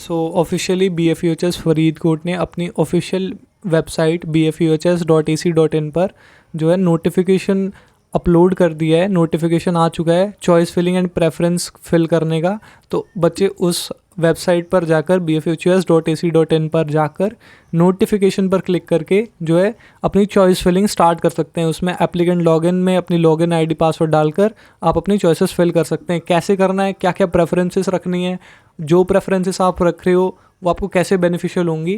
So officially BFUHS Faridkot ने अपनी official website bfuhs.ac.in पर जो है नोटिफिकेशन अपलोड कर दिया है। नोटिफिकेशन आ चुका है choice filling and preference fill करने का। तो बच्चे उस वेबसाइट पर जाकर bfuhs.ac.in पर जाकर नोटिफिकेशन पर क्लिक करके जो है अपनी चॉइस फिलिंग स्टार्ट कर सकते हैं। उसमें एप्लीकेंट लॉगिन में अपनी लॉगिन आईडी पासवर्ड डालकर आप अपनी चॉइसेस फिल कर सकते हैं। कैसे करना है, क्या क्या प्रेफरेंसेस रखनी है, जो प्रेफरेंसेस आप रख रहे हो वो आपको कैसे बेनिफिशियल होंगी,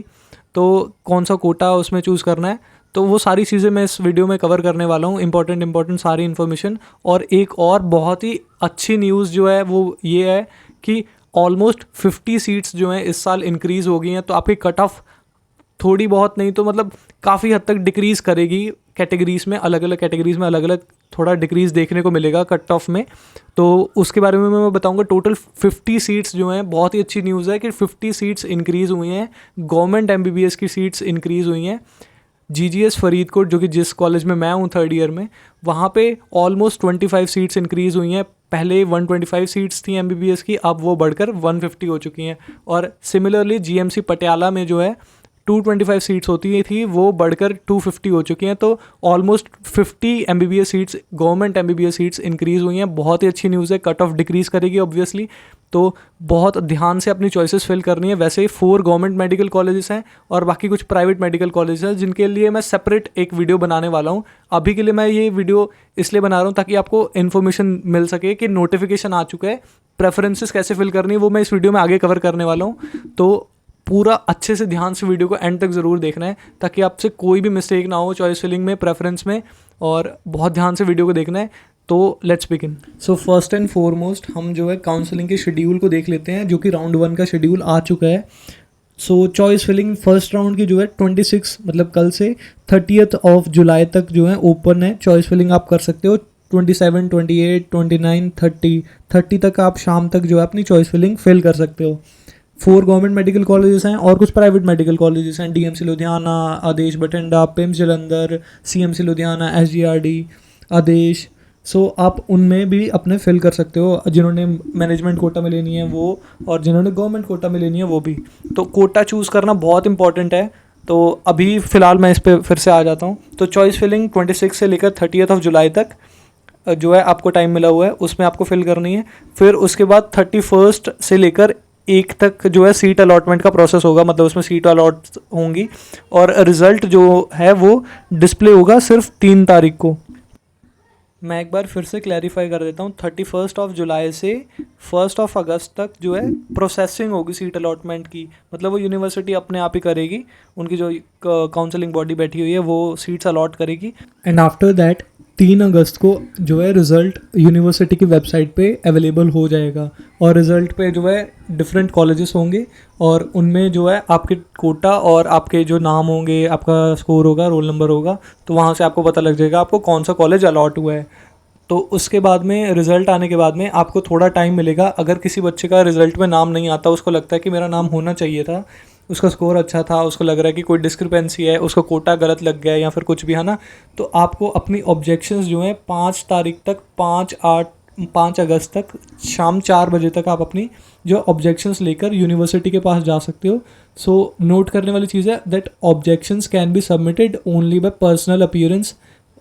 तो कौन सा कोटा उसमें चूज़ करना है, तो वो सारी चीज़ें मैं इस वीडियो में कवर करने वाला हूँ। इंपॉर्टेंट सारी इन्फॉर्मेशन। और एक और बहुत ही अच्छी न्यूज़ जो है वो ये है कि ऑलमोस्ट 50 सीट्स जो हैं इस साल इंक्रीज़ हो गई हैं। तो आपकी कट ऑफ थोड़ी बहुत नहीं तो मतलब काफ़ी हद तक डिक्रीज़ करेगी। कैटेगरीज़ में अलग अलग कैटेगरीज़ में अलग अलग थोड़ा डिक्रीज़ देखने को मिलेगा कट ऑफ में। तो उसके बारे में मैं बताऊंगा। टोटल 50 सीट्स जो हैं, बहुत ही अच्छी न्यूज़ है कि 50 सीट्स इंक्रीज़ हुई हैं। गवर्नमेंट MBBS की सीट्स इंक्रीज़ हुई हैं। GGS फरीदकोट जो कि जिस कॉलेज में मैं हूँ 3rd ईयर में, वहाँ पे ऑलमोस्ट 25 सीट्स इंक्रीज़ हुई हैं। पहले 125 सीट्स थी MBBS की, अब वो बढ़कर 150 हो चुकी हैं। और सिमिलरली GMC पटियाला में जो है 225 सीट्स होती थी, वो बढ़कर 250 हो चुकी हैं। तो almost 50 MBBS seats, government MBBS seats increase हुई हैं। बहुत ही अच्छी न्यूज़ है। कट ऑफ डिक्रीज़ करेगी ऑब्वियसली, तो बहुत ध्यान से अपनी चॉइसेस फिल करनी है। वैसे 4 गवर्नमेंट मेडिकल कॉलेजेस हैं और बाकी कुछ प्राइवेट मेडिकल कॉलेजेस हैं जिनके लिए मैं सेपरेट एक वीडियो बनाने वाला हूँ। अभी के लिए मैं ये वीडियो इसलिए बना रहा हूँ ताकि आपको इन्फॉर्मेशन मिल सके कि नोटिफिकेशन आ चुका है, प्रेफरेंसेस कैसे फिल करनी है वो मैं इस वीडियो में आगे कवर करने वाला हूँ। तो पूरा अच्छे से ध्यान से वीडियो को एंड तक ज़रूर देखना है ताकि आपसे कोई भी मिस्टेक ना हो चॉइस फिलिंग में, प्रेफरेंस में, और बहुत ध्यान से वीडियो को देखना है। तो let's begin. So first and foremost हम जो है काउंसलिंग के शेड्यूल को देख लेते हैं, जो कि राउंड 1 का शेड्यूल आ चुका है। So choice filling first round की जो है 26 मतलब कल से 30th ऑफ जुलाई तक जो है ओपन है। चॉइस फिलिंग आप कर सकते हो 27, 28, 29, 30 तक आप शाम तक जो है अपनी चॉइस फिलिंग फिल कर सकते हो। 4 गवर्नमेंट मेडिकल कॉलेजेस हैं और कुछ प्राइवेट मेडिकल कॉलेजेस हैं। DMC Ludhiana, Adesh Bathinda, PIMS Jalandhar, CMC Ludhiana, SGRD, Adesh. So आप उनमें भी अपने फिल कर सकते हो, जिन्होंने मैनेजमेंट कोटा में लेनी है वो, और जिन्होंने गवर्नमेंट कोटा में लेनी है वो भी। तो कोटा चूज़ करना बहुत इंपॉर्टेंट है। तो अभी फ़िलहाल मैं इस पर फिर से आ जाता हूँ। तो चॉइस फिलिंग 26 से लेकर 30th ऑफ जुलाई तक जो है आपको टाइम मिला हुआ है, उसमें आपको फिल करनी है। फिर उसके बाद 31st से लेकर 1 तक जो है सीट अलॉटमेंट का प्रोसेस होगा, मतलब उसमें सीट अलॉट होंगी और रिज़ल्ट जो है वो डिस्प्ले होगा सिर्फ 3 तारीख को। मैं एक बार फिर से क्लैरिफाई कर देता हूँ। 31st ऑफ जुलाई से 1st ऑफ अगस्त तक जो है प्रोसेसिंग होगी सीट अलॉटमेंट की, मतलब वो यूनिवर्सिटी अपने आप ही करेगी। उनकी जो काउंसलिंग बॉडी बैठी हुई है वो सीट्स अलॉट करेगी। एंड आफ्टर दैट 3 अगस्त को जो है रिज़ल्ट यूनिवर्सिटी की वेबसाइट पे अवेलेबल हो जाएगा। और रिज़ल्ट पे जो है डिफरेंट कॉलेजेस होंगे और उनमें जो है आपके कोटा और आपके जो नाम होंगे, आपका स्कोर होगा, रोल नंबर होगा, तो वहाँ से आपको पता लग जाएगा आपको कौन सा कॉलेज अलॉट हुआ है। तो उसके बाद में रिज़ल्ट आने के बाद में आपको थोड़ा टाइम मिलेगा। अगर किसी बच्चे का रिज़ल्ट में नाम नहीं आता, उसको लगता है कि मेरा नाम होना चाहिए था, उसका स्कोर अच्छा था, उसको लग रहा है कि कोई डिस्क्रिपेंसी है, उसका कोटा गलत लग गया या फिर कुछ भी है ना, तो आपको अपनी ऑब्जेक्शंस जो हैं 5 तारीख तक, 5 अगस्त तक शाम 4 बजे तक आप अपनी जो ऑब्जेक्शंस लेकर यूनिवर्सिटी के पास जा सकते हो। सो नोट करने वाली चीज़ है that objections can be submitted only by personal appearance,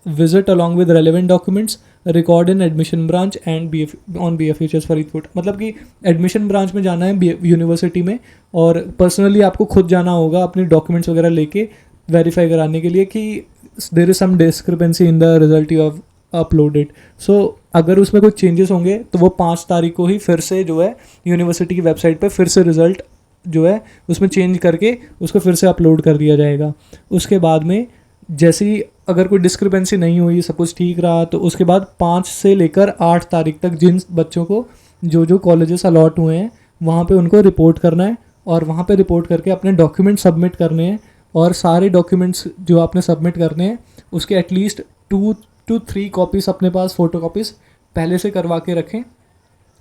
visit along with relevant documents, record in admission branch and on BFHS Faridkot. मतलब कि एडमिशन ब्रांच में जाना है यूनिवर्सिटी में, और पर्सनली आपको खुद जाना होगा अपने डॉक्यूमेंट्स वगैरह लेके वेरीफाई कराने के लिए कि there is some discrepancy in the result you have uploaded. So अगर उसमें कुछ चेंजेस होंगे तो वो 5 तारीख को ही फिर से जो है यूनिवर्सिटी की वेबसाइट पर फिर से रिज़ल्ट जो है उसमें चेंज करके उसको फिर से अपलोड कर दिया जाएगा। उसके बाद में जैसे ही अगर कोई डिस्क्रिपेंसी नहीं हुई, सब कुछ ठीक रहा, तो उसके बाद 5 से लेकर 8 तारीख तक जिन बच्चों को जो कॉलेजेस अलॉट हुए हैं वहाँ पे उनको रिपोर्ट करना है और वहाँ पे रिपोर्ट करके अपने डॉक्यूमेंट सबमिट करने हैं। और सारे डॉक्यूमेंट्स जो आपने सबमिट करने हैं उसके एटलीस्ट 2 to 3 कॉपीज़ अपने पास, फ़ोटो कॉपीज़ पहले से करवा के रखें।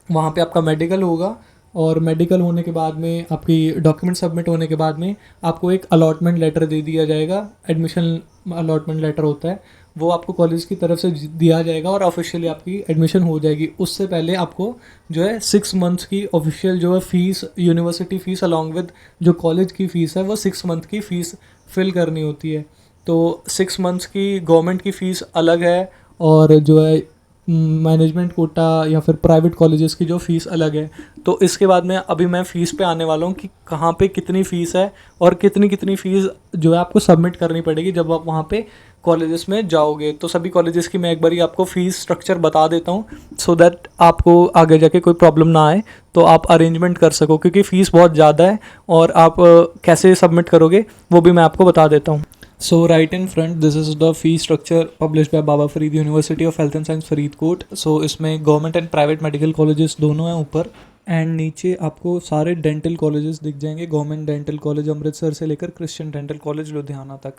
वहाँ पे आपका मेडिकल होगा और मेडिकल होने के बाद में आपकी डॉक्यूमेंट सबमिट होने के बाद में आपको एक अलॉटमेंट लेटर दे दिया जाएगा। एडमिशन अलॉटमेंट लेटर होता है, वो आपको कॉलेज की तरफ से दिया जाएगा और ऑफिशियली आपकी एडमिशन हो जाएगी। उससे पहले आपको जो है 6 मंथ्स की ऑफिशियल जो है fees, university fees along with जो कॉलेज की फ़ीस है वो 6 मंथ की फ़ीस फिल करनी होती है। तो 6 मंथ्स की गवर्नमेंट की फ़ीस अलग है और जो है मैनेजमेंट कोटा या फिर प्राइवेट कॉलेजेस की जो फ़ीस अलग है। तो इसके बाद में अभी मैं फ़ीस पे आने वाला हूँ कि कहाँ पे कितनी फ़ीस है और कितनी कितनी फ़ीस जो है आपको सबमिट करनी पड़ेगी जब आप वहाँ पे कॉलेजेस में जाओगे। तो सभी कॉलेजेस की मैं एक बार आपको फ़ीस स्ट्रक्चर बता देता हूँ सो दैट आपको आगे जाके कोई प्रॉब्लम ना आए, तो आप अरेंजमेंट कर सको, क्योंकि फ़ीस बहुत ज़्यादा है और आप कैसे सबमिट करोगे वो भी मैं आपको बता देता हूँ। So right in front this is the fee structure published by Baba Farid university of health and science Faridkot. So इसमें government and private medical colleges दोनों हैं ऊपर, एंड नीचे आपको सारे डेंटल कॉलेजेस दिख जाएंगे, गवर्नमेंट डेंटल कॉलेज अमृतसर से लेकर क्रिश्चियन डेंटल कॉलेज लुधियाना तक।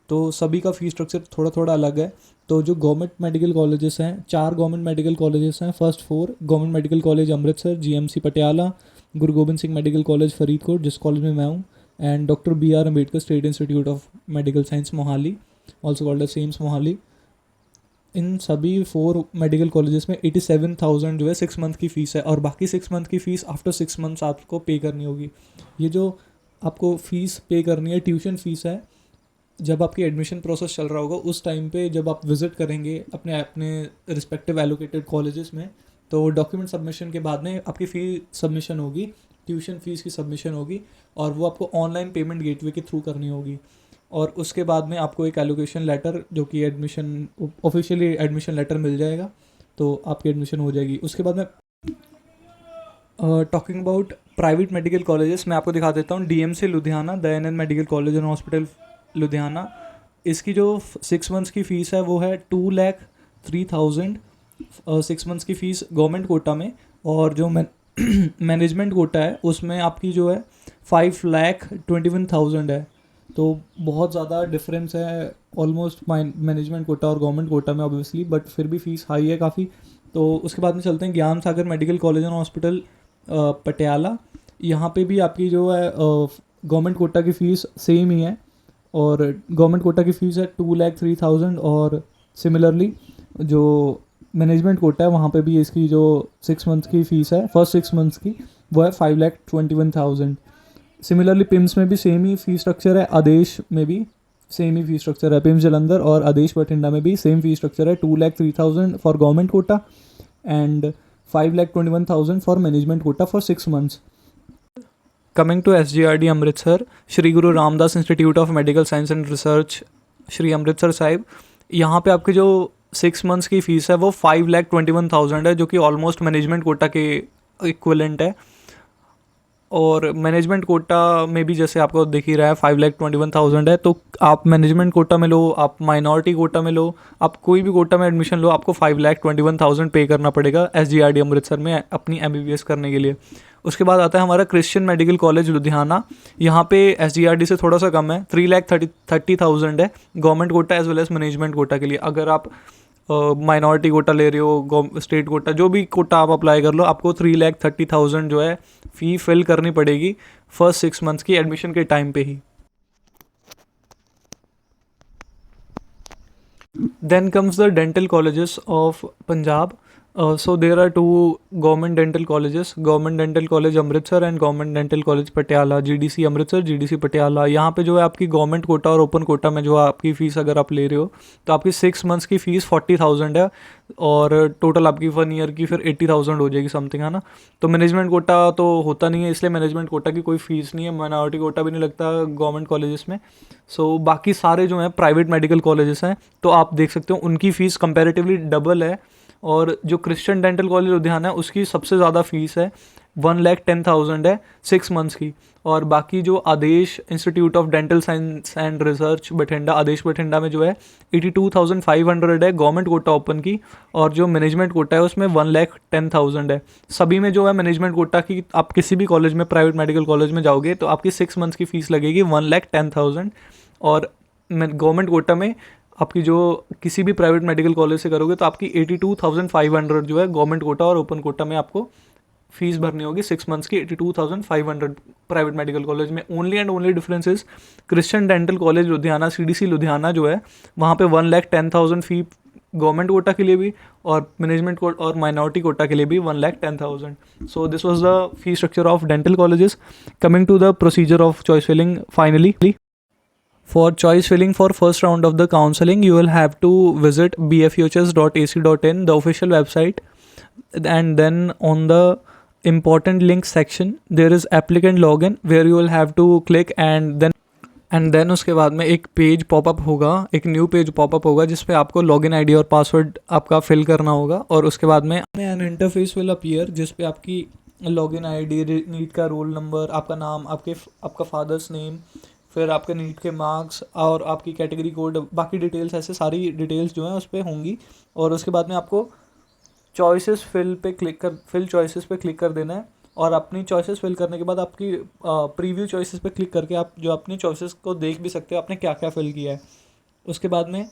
तो सभी का फी स्ट्रक्चर थोड़ा थोड़ा अलग है। तो जो गवर्नमेंट मेडिकल कॉलेजेस हैं, 4 गवर्नमेंट मेडिकल कॉलेजेस हैं। First 4 government medical college Amritsar, GMC Patiala, Guru Gobind Singh medical college Faridkot जिस कॉलेज में मैं हूँ, and doctor BR Ambedkar state institute of medical science Mohali, also called as SEMS Mohali. इन सभी 4 मेडिकल कॉलेजेस में 87,000 जो है 6 मंथ की फ़ीस है, और बाकी 6 मंथ की फ़ीस आफ्टर 6 मंथ्स आपको पे करनी होगी। ये जो आपको फ़ीस पे करनी है ट्यूशन फ़ीस है, जब आपकी एडमिशन प्रोसेस चल रहा होगा उस टाइम पे जब आप विज़िट करेंगे अपने अपने रिस्पेक्टिव एलोकेटेड कॉलेजेस में, तो डॉक्यूमेंट सबमिशन के बाद में आपकी फ़ी सबमिशन होगी, ट्यूशन फ़ीस की सबमिशन होगी, और वो आपको ऑनलाइन पेमेंट गेटवे के थ्रू करनी होगी। और उसके बाद में आपको एक एलोकेशन लेटर जो कि एडमिशन ऑफिशियली एडमिशन लेटर मिल जाएगा, तो आपकी एडमिशन हो जाएगी। उसके बाद में talking about private medical colleges, मैं आपको दिखा देता हूँ। DMC Ludhiana, Dayanand medical college and hospital Ludhiana, इसकी जो 6 मंथ्स की फ़ीस है वो है 2,03,000 6 मंथ्स की फ़ीस गवर्नमेंट कोटा में। और जो मैनेजमेंट कोटा है उसमें आपकी जो है 5,21,000 है। तो बहुत ज़्यादा डिफरेंस है ऑलमोस्ट मैनेजमेंट कोटा और गवर्नमेंट कोटा में ऑब्वियसली, बट फिर भी फ़ीस हाई है काफ़ी। तो उसके बाद में चलते हैं Gyan Sagar medical college and hospital Patiala. यहाँ पे भी आपकी जो है गवर्नमेंट कोटा की फ़ीस सेम ही है, और गवर्नमेंट कोटा की फ़ीस है 2,03,000, और सिमिलरली जो मैनेजमेंट कोटा है वहाँ पे भी इसकी जो 6 मंथ की फ़ीस है फर्स्ट 6 मंथ्स की वो है 5,21,000। सिमिलरली पिम्स में भी सेम ही फ़ी स्ट्रक्चर है, आदेश में भी सेम ही फ़ी स्ट्रक्चर है, पिम्स जलंधर और आदेश बठिंडा में भी सेम फ़ी स्ट्रक्चर है, 2,03,000 for government quota and 5,21,000 for management quota for 6 months. Coming to SGRD Amritsar, Shri Guru Ramdas institute of medical science and research Shri Amritsar Sahib, यहाँ पे आपकी जो 6 मंथ्स की फ़ीस है वो 5,21,000 है, जो कि ऑलमोस्ट मैनेजमेंट कोटा के इक्विवेलेंट है। और मैनेजमेंट कोटा में भी जैसे आपको दिख ही रहा है 5,21,000 है। तो आप मैनेजमेंट कोटा में लो, आप माइनॉरिटी कोटा में लो, आप कोई भी कोटा में एडमिशन लो, आपको 5,21,000 पे करना पड़ेगा SGRD अमृतसर में अपनी MBBS करने के लिए। उसके बाद आता है हमारा क्रिश्चियन मेडिकल कॉलेज लुधियाना, यहाँ पे SGRD से थोड़ा सा कम है, 3,30,000 है government quota as well as management quota के लिए। अगर आप माइनॉरिटी कोटा ले रहे हो, स्टेट कोटा, जो भी कोटा आप अप्लाई कर लो, आपको 3,30,000 जो है फ़ी फिल करनी पड़ेगी फर्स्ट 6 मंथ्स की एडमिशन के टाइम पे ही। Then comes the dental colleges of Punjab. So there are 2 government dental colleges, Government Dental College Amritsar and government dental college Patiala, GDC Amritsar, GDC Patiala. यहाँ पे जो है आपकी गवर्नमेंट कोटा और ओपन कोटा में जो आपकी फ़ीस अगर आप ले रहे हो तो आपकी 6 मंथ्स की फ़ीस 40,000 है, और टोटल आपकी 1 ईयर की फिर 80,000 हो जाएगी समथिंग, है ना। तो मैनेजमेंट कोटा तो होता नहीं है, इसलिए मैनेजमेंट कोटा की कोई फ़ीस नहीं है, माइनॉरिटी कोटा भी नहीं लगता गवर्नमेंट कॉलेजेस में। सो बाकी सारे जो हैं प्राइवेट मेडिकल कॉलेजेस हैं, तो आप देख सकते हो उनकी फ़ीस कंपैरेटिवली डबल है। और जो क्रिश्चियन डेंटल कॉलेज लुधियाना है उसकी सबसे ज़्यादा फ़ीस है 1,10,000 है 6 मंथ्स की। और बाकी जो Adesh institute of dental science and research Bathinda, Adesh Bathinda में जो है 82,500 है गवर्नमेंट कोटा ओपन की, और जो मैनेजमेंट कोटा है उसमें 1,10,000 है। सभी में जो है मैनेजमेंट कोटा की, आप किसी भी कॉलेज में प्राइवेट मेडिकल कॉलेज में जाओगे तो आपकी 6 मंथ्स की फ़ीस लगेगी 1,10,000, और गवर्नमेंट कोटा में आपकी जो किसी भी प्राइवेट मेडिकल कॉलेज से करोगे तो आपकी 82,500 जो है गवर्नमेंट कोटा और ओपन कोटा में आपको फीस भरनी होगी 6 मंथ्स की 82,500 प्राइवेट मेडिकल कॉलेज में। Only and only difference is Christian dental college Ludhiana CDC Ludhiana जो है वहाँ पे 1,10,000 फी गवर्नमेंट कोटा के लिए भी और मैनेजमेंट कोटा और माइनॉरिटी कोटा के लिए भी 1,10,000। So this was the fee structure of dental colleges. Coming to the procedure of choice filling finally, for choice filling for first round of the counseling, you will have to visit bfuhs.ac.in, the official website, and then on the important link section there is applicant login where you will have to click and then उसके बाद में एक page popup होगा, एक new page popup होगा जिस पे आपको लॉगिन आईडी और पासवर्ड आपका फिल करना होगा। और उसके बाद में एन इंटरफेस विल अपीयर जिस पे आपकी लॉगिन आईडी, नीट का रोल नंबर, आपका नाम, आपका फादर्स नेम, फिर आपके नीट के मार्क्स और आपकी कैटेगरी कोड, बाकी डिटेल्स, ऐसे सारी डिटेल्स जो हैं उस पर होंगी। और उसके बाद में आपको चॉइसेस फिल चॉइसेस पे क्लिक कर देना है। और अपनी चॉइसेस फिल करने के बाद आपकी प्रीव्यू चॉइसेस पे क्लिक करके आप जो अपनी चॉइसेस को देख भी सकते हो आपने क्या क्या फिल किया है। उसके बाद में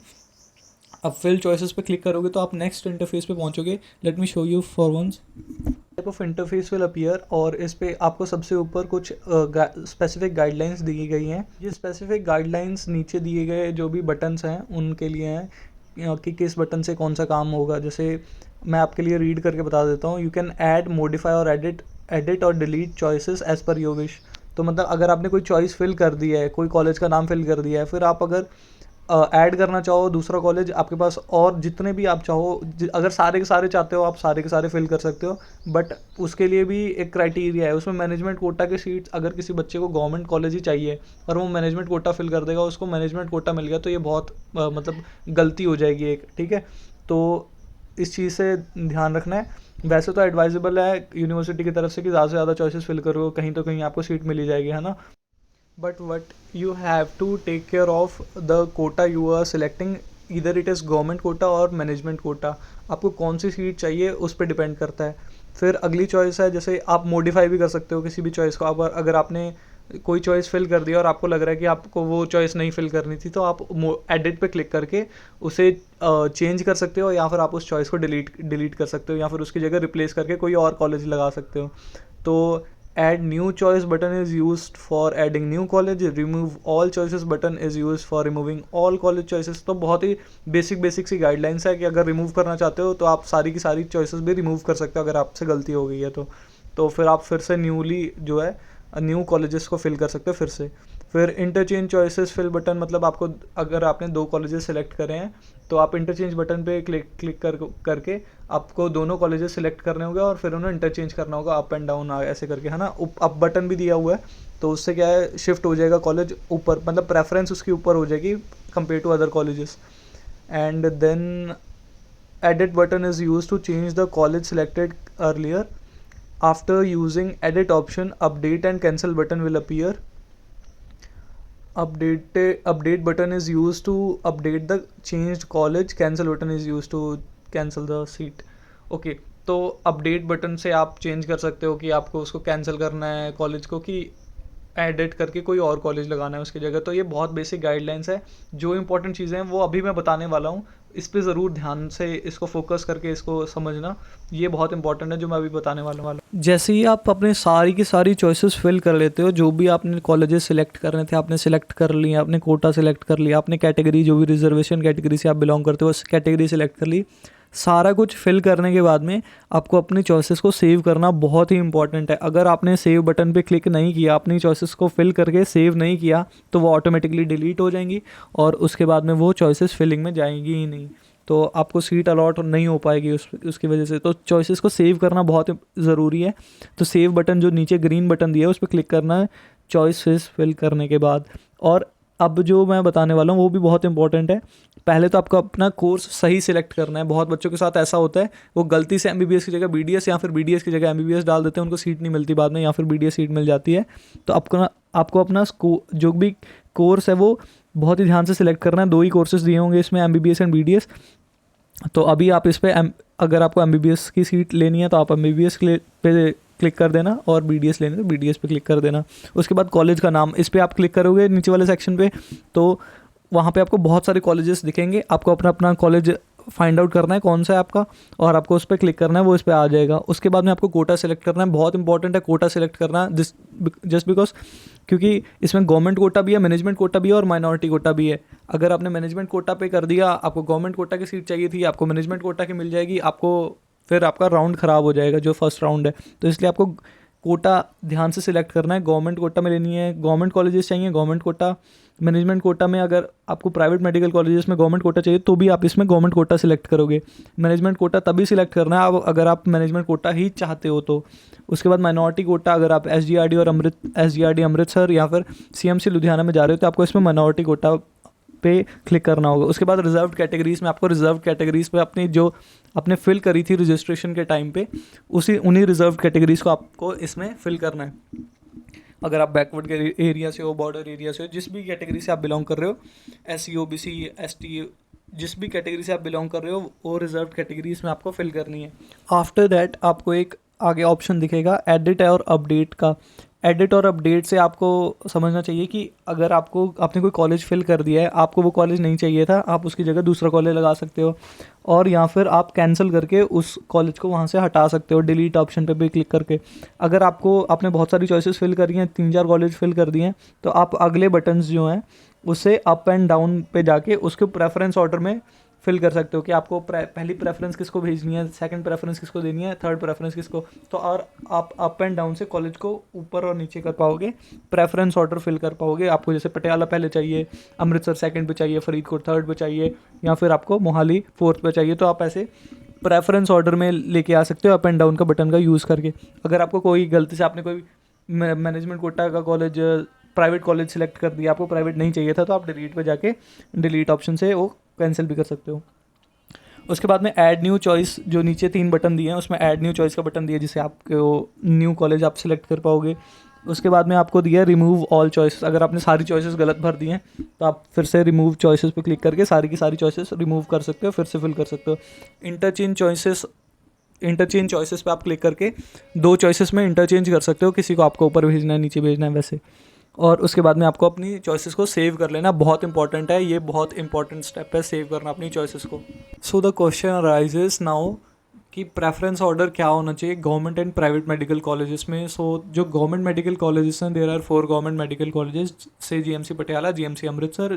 अब फिल चॉइसेस पे क्लिक करोगे तो आप नेक्स्ट इंटरफेस पे पहुंचोगे। Let me show you for once. Type of interface will appear और इस पे आपको सबसे ऊपर कुछ स्पेसिफिक गाइडलाइंस दी गई हैं। ये स्पेसिफिक गाइडलाइंस नीचे दिए गए जो भी बटन्स हैं उनके लिए हैं कि किस बटन से कौन सा काम होगा। जैसे मैं आपके लिए रीड करके बता देता हूँ। यू कैन ऐड, मॉडिफाई और एडिट और delete choices as per your wish. तो मतलब अगर आपने कोई चॉइस फिल कर दिया है, कोई कॉलेज का नाम फिल कर दिया है, फिर आप अगर ऐड करना चाहो दूसरा कॉलेज आपके पास, और जितने भी आप चाहो, अगर सारे के सारे चाहते हो आप सारे के सारे फिल कर सकते हो। बट उसके लिए भी एक क्राइटेरिया है, उसमें मैनेजमेंट कोटा की सीट्स, अगर किसी बच्चे को गवर्नमेंट कॉलेज ही चाहिए और वो मैनेजमेंट कोटा फिल कर देगा, उसको मैनेजमेंट कोटा मिल गया, तो ये बहुत मतलब गलती हो जाएगी एक, ठीक है। तो इस चीज़ से ध्यान रखना है। वैसे तो एडवाइजेबल है यूनिवर्सिटी की तरफ से कि ज़्यादा से ज़्यादा चॉइसेस फिल करो, कहीं तो कहीं आपको सीट मिल ही जाएगी, है ना। But what you have to take care of the quota you are selecting, either it is government quota और management quota। आपको कौन सी सीट चाहिए उस पर डिपेंड करता है। फिर अगली चॉइस है, जैसे आप मॉडिफाई भी कर सकते हो किसी भी चॉइस को। आप अगर आपने कोई चॉइस फिल कर दिया और आपको लग रहा है कि आपको वो चॉइस नहीं फिल करनी थी, तो आप एडिट पे क्लिक करके उसे चेंज कर सकते हो, या फिर आप उस चॉइस को डिलीट कर सकते हो, या फिर उसकी जगह रिप्लेस करके कोई और कॉलेज लगा सकते हो। तो add new choice button is used for adding new college, remove all choices button is used for removing all college choices। तो बहुत ही बेसिक सी गाइडलाइंस है कि अगर रिमूव करना चाहते हो तो आप सारी की सारी चॉइसेस भी रिमूव कर सकते हो अगर आपसे गलती हो गई है तो फिर आप फिर से न्यूली जो है न्यू कॉलेजेस को फिल कर सकते हो फिर से। फिर इंटरचेंज चॉइसेस फिल बटन, मतलब आपको अगर आपने 2 कॉलेजेस सेलेक्ट करे हैं तो आप इंटरचेंज बटन पे क्लिक करके आपको दोनों कॉलेजेस सेलेक्ट करने होंगे और फिर उन्हें इंटरचेंज करना होगा अप एंड डाउन ऐसे करके, है ना। अप बटन भी दिया हुआ है, तो उससे क्या है शिफ्ट हो जाएगा कॉलेज ऊपर, मतलब प्रेफरेंस उसकी ऊपर हो जाएगी compare to other colleges. And then edit button is use to change the college selected earlier. After using edit option, update and cancel button will appear. Update button is used to update the changed college, cancel button is used to cancel the seat। Okay, तो update button से आप change कर सकते हो कि आपको उसको cancel करना है कॉलेज को, कि एडिट करके कोई और कॉलेज लगाना है उसकी जगह। तो ये बहुत बेसिक गाइडलाइंस है। जो इंपॉर्टेंट चीज़ें हैं वो अभी मैं बताने वाला हूँ, इस पे ज़रूर ध्यान से इसको फोकस करके इसको समझना, ये बहुत इंपॉर्टेंट है जो मैं अभी बताने वाला हूँ। जैसे ही आप अपने सारी की सारी चॉइसेस फिल कर लेते हो, जो भी आपने कॉलेजेस सिलेक्ट करने थे आपने सिलेक्ट कर लिया, आपने कोटा सिलेक्ट कर लिया, आपने कैटेगरी जो भी रिजर्वेशन कैटेगरी से आप बिलोंग करते हो उस कैटेगरी सिलेक्ट कर ली, सारा कुछ फिल करने के बाद में आपको अपनी चॉइसेस को सेव करना बहुत ही इंपॉर्टेंट है। अगर आपने सेव बटन पे क्लिक नहीं किया, अपनी चॉइसेस को फिल करके सेव नहीं किया, तो वो ऑटोमेटिकली डिलीट हो जाएंगी और उसके बाद में वो चॉइसेस फिलिंग में जाएंगी ही नहीं, तो आपको सीट अलॉट नहीं हो पाएगी उसकी वजह से। तो चॉइसेस को सेव करना बहुत ज़रूरी है। तो सेव बटन जो नीचे ग्रीन बटन दिया है उस पर क्लिक करना है चॉइसेस फिल करने के बाद। और अब जो मैं बताने वाला हूँ वो भी बहुत इंपॉर्टेंट है। पहले तो आपको अपना कोर्स सही सिलेक्ट करना है। बहुत बच्चों के साथ ऐसा होता है, वो गलती से MBBS की जगह BDS या फिर BDS की जगह MBBS डाल देते हैं, उनको सीट नहीं मिलती बाद में, या फिर BDS सीट मिल जाती है। तो आपको अपना जो भी कोर्स है वो बहुत ही ध्यान से सिलेक्ट करना है। 2 ही कोर्सेज दिए होंगे इसमें, MBBS एंड BDS। तो अभी आप इस पर अगर आपको MBBS की सीट लेनी है तो आप MBBS पे क्लिक कर देना, और BDS लेनी है तो BDS पे क्लिक कर देना। उसके बाद कॉलेज का नाम, इस पर आप क्लिक करोगे नीचे वाले सेक्शन पे, तो वहाँ पे आपको बहुत सारे कॉलेजेस दिखेंगे। आपको अपना कॉलेज फाइंड आउट करना है कौन सा है आपका, और आपको उस पर क्लिक करना है, वो इस पर आ जाएगा। उसके बाद में आपको कोटा सेलेक्ट करना है, बहुत इंपॉर्टेंट है कोटा सेलेक्ट करना, जस्ट बिकॉज क्योंकि इसमें गवर्नमेंट कोटा भी है, मैनेजमेंट कोटा भी है और माइनॉरिटी कोटा भी है। अगर आपने मैनेजमेंट कोटा पे कर दिया, आपको गवर्नमेंट कोटा की सीट चाहिए थी, आपको मैनेजमेंट कोटा की मिल जाएगी, आपको फिर आपका राउंड ख़राब हो जाएगा जो फर्स्ट राउंड है। तो इसलिए आपको कोटा ध्यान से सिलेक्ट करना है, गवर्नमेंट कोटा में लेनी है, गवर्नमेंट कॉलेजेस चाहिए गवर्नमेंट कोटा, मैनेजमेंट कोटा में अगर आपको प्राइवेट मेडिकल कॉलेजेस में गवर्नमेंट कोटा चाहिए तो भी आप इसमें गवर्नमेंट कोटा सिलेक्ट करोगे। मैनेजमेंट कोटा तभी सिलेक्ट करना है अगर आप मैनेजमेंट कोटा ही चाहते हो तो। उसके बाद माइनॉरिटी कोटा, अगर आप SGRD और SGRD अमृतसर या फिर CMC लुधियाना में जा रहे हो तो आपको इसमें माइनॉरिटी कोटा पे क्लिक करना होगा। उसके बाद रिजर्व कैटेगरीज में आपको रिजर्व कैटेगरीज पे अपनी जो आपने फिल करी थी रजिस्ट्रेशन के टाइम पे, उन्हीं रिजर्व कैटेगरीज को आपको इसमें फिल करना है। अगर आप बैकवर्ड के एरिया से हो, बॉर्डर एरिया से हो, जिस भी कैटेगरी से आप बिलोंग कर रहे हो, SC OBC ST, जिस भी कैटेगरी से आप बिलोंग कर रहे हो वो रिजर्व कैटेगरीज में आपको फिल करनी है। आफ्टर दैट आपको एक आगे ऑप्शन दिखेगा एडिट और अपडेट का। एडिट और अपडेट से आपको समझना चाहिए कि अगर आपने कोई कॉलेज फिल कर दिया है, आपको वो कॉलेज नहीं चाहिए था, आप उसकी जगह दूसरा कॉलेज लगा सकते हो, और या फिर आप कैंसिल करके उस कॉलेज को वहाँ से हटा सकते हो डिलीट ऑप्शन पे भी क्लिक करके। अगर आपने बहुत सारी चॉइसेस फिल करी हैं, 3-4 कॉलेज फिल कर दिए हैं, तो आप अगले बटन्स जो हैं उससे अप एंड डाउन पे जाके उसके प्रेफरेंस ऑर्डर में फिल कर सकते हो कि आपको पहली प्रेफरेंस किसको भेजनी है, सेकंड प्रेफरेंस किसको देनी है, थर्ड प्रेफरेंस किसको। तो और आप अप एंड डाउन से कॉलेज को ऊपर और नीचे कर पाओगे, प्रेफरेंस ऑर्डर फिल कर पाओगे। आपको जैसे पटियाला पहले चाहिए, अमृतसर सेकंड पे चाहिए, फरीदकोट थर्ड पे चाहिए, या फिर आपको मोहाली फोर्थ पे चाहिए, तो आप ऐसे प्रेफरेंस ऑर्डर में लेके आ सकते हो अप एंड डाउन का बटन का यूज़ करके। अगर आपको कोई गलती से आपने कोई मैनेजमेंट कोटा का कॉलेज प्राइवेट कॉलेज सेलेक्ट कर दिया, आपको प्राइवेट नहीं चाहिए था, तो आप डिलीट पे जाके डिलीट ऑप्शन से वो कैंसिल भी कर सकते हो। उसके बाद में ऐड न्यू चॉइस, जो नीचे 3 बटन दिए हैं उसमें ऐड न्यू चॉइस का बटन दिया जिससे आपको न्यू कॉलेज आप सिलेक्ट कर पाओगे। उसके बाद में आपको दिया रिमूव ऑल चॉइसेस। अगर आपने सारी चॉइसेस गलत भर दी हैं तो आप फिर से रिमूव चॉइसेस पे क्लिक करके सारी की सारी चॉइसेस रिमूव कर सकते हो, फिर से फिल कर सकते हो। इंटरचेंज चॉइसेस पे आप क्लिक करके 2 चॉइसेस में इंटरचेंज कर सकते हो, किसी को आपको ऊपर भेजना है, नीचे भेजना है वैसे। और उसके बाद में आपको अपनी चॉइसेस को सेव कर लेना, बहुत इंपॉर्टेंट है ये, बहुत इंपॉर्टेंट स्टेप है सेव करना अपनी चॉइसेस को। So the question arises now कि प्रेफरेंस ऑर्डर क्या होना चाहिए government and private medical colleges में। सो जो गवर्नमेंट मेडिकल कॉलेजेस हैं, there are 4 government medical colleges से GMC Patiala, GMC Amritsar,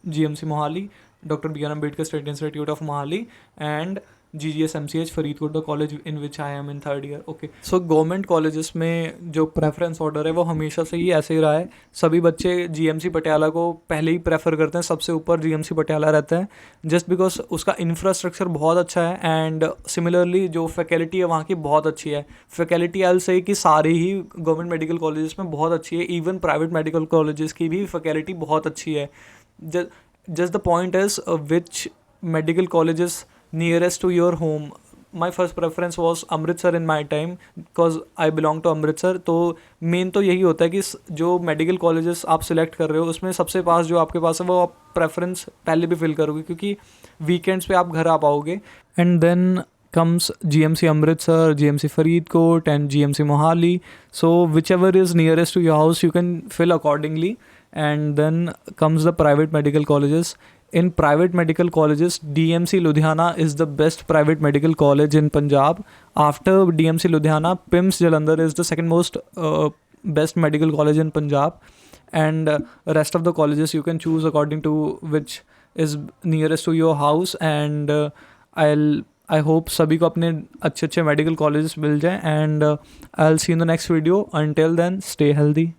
GMC Mohali, doctor BR Ambedkar state institute of Mohali, and GGS-MCH Faridkot, the college in which I am in 3rd year. Okay, so government colleges में जो preference order है वो हमेशा से ही ऐसे ही रहा है। सभी बच्चे GMC पटियाला को पहले ही प्रेफर करते हैं, सबसे ऊपर GMC पटियाला रहता है, जस्ट बिकॉज उसका इंफ्रास्ट्रक्चर बहुत अच्छा है एंड सिमिलरली जो फैकल्टी है वहाँ की बहुत अच्छी है। फैकल्टी आई विल से कि सारे ही गवर्नमेंट मेडिकल कॉलेजेस में बहुत अच्छी है, इवन प्राइवेट मेडिकल कॉलेजेस की भी फैकल्टी बहुत अच्छी है। Just the point is which medical colleges nearest to your home. My first preference was Amritsar in my time because I belong to Amritsar. तो मेन तो यही होता है कि जो मेडिकल कॉलेजेस आप सिलेक्ट कर रहे हो उसमें सबसे पास जो आपके पास है वो आप प्रेफरेंस पहले भी फिल करोगे, क्योंकि वीकेंड्स पे आप घर आ पाओगे। And then comes GMC Amritsar, GMC Faridkot and GMC Mohali. So whichever is nearest to your house you can fill accordingly. And then comes the private medical colleges. In private medical colleges, DMC Ludhiana is the best private medical college in Punjab. After DMC Ludhiana, PIMS Jalandhar is the second most best medical college in Punjab. And rest of the colleges you can choose according to which is nearest to your house. And I hope सभी को अपने अच्छे अच्छे medical colleges मिल जाएं. And I'll see you in the next video. Until then, stay healthy.